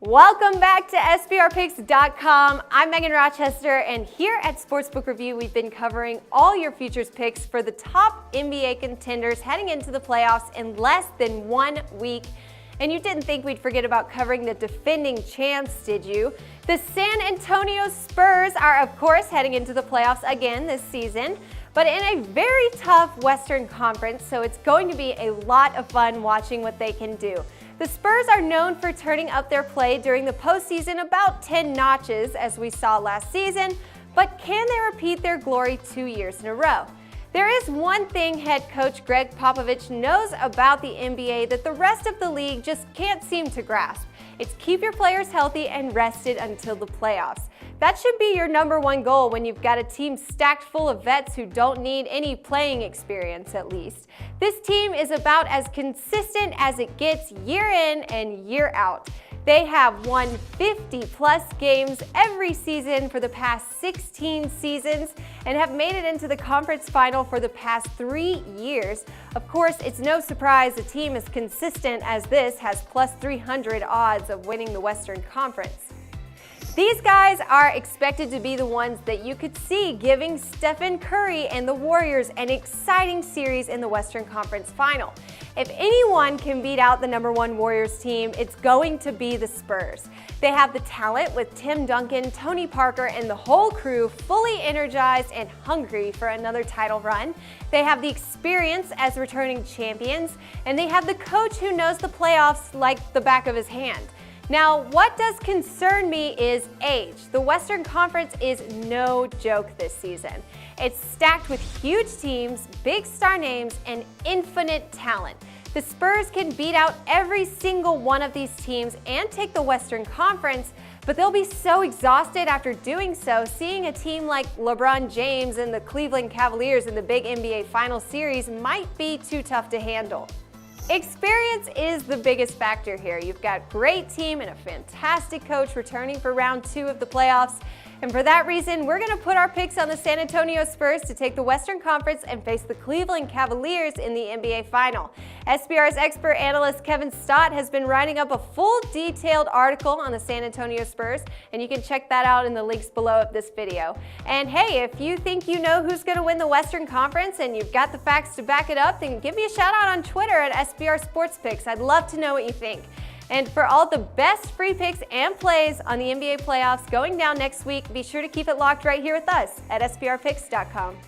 Welcome back to SBRpicks.com. I'm Megan Rochester, and here at Sportsbook Review, we've been covering all your futures picks for the top NBA contenders heading into the playoffs in less than 1 week. And you didn't think we'd forget about covering the defending champs, did you? The San Antonio Spurs are, of course, heading into the playoffs again this season, but in a very tough Western Conference, so it's going to be a lot of fun watching what they can do. The Spurs are known for turning up their play during the postseason about 10 notches, as we saw last season, but can they repeat their glory 2 years in a row? There is one thing head coach Greg Popovich knows about the NBA that the rest of the league just can't seem to grasp. It's keep your players healthy and rested until the playoffs. That should be your #1 goal when you've got a team stacked full of vets who don't need any playing experience, at least. This team is about as consistent as it gets year in and year out. They have won 50-plus games every season for the past 16 seasons and have made it into the conference final for the past 3 years. Of course, it's no surprise a team as consistent as this has plus 300 odds of winning the Western Conference. These guys are expected to be the ones that you could see giving Stephen Curry and the Warriors an exciting series in the Western Conference Final. If anyone can beat out the #1 Warriors team, it's going to be the Spurs. They have the talent with Tim Duncan, Tony Parker, and the whole crew fully energized and hungry for another title run. They have the experience as returning champions, and they have the coach who knows the playoffs like the back of his hand. Now, what does concern me is age. The Western Conference is no joke this season. It's stacked with huge teams, big star names, and infinite talent. The Spurs can beat out every single one of these teams and take the Western Conference, but they'll be so exhausted after doing so, seeing a team like LeBron James and the Cleveland Cavaliers in the big NBA Finals series might be too tough to handle. Experience is the biggest factor here. You've got a great team and a fantastic coach returning for round 2 of the playoffs. And for that reason, we're going to put our picks on the San Antonio Spurs to take the Western Conference and face the Cleveland Cavaliers in the NBA Final. SBR's expert analyst Kevin Stott has been writing up a full detailed article on the San Antonio Spurs, and you can check that out in the links below of this video. And hey, if you think you know who's going to win the Western Conference and you've got the facts to back it up, then give me a shout out on Twitter at SBR Sports Picks. I'd love to know what you think. And for all the best free picks and plays on the NBA playoffs going down next week, be sure to keep it locked right here with us at SBRpicks.com.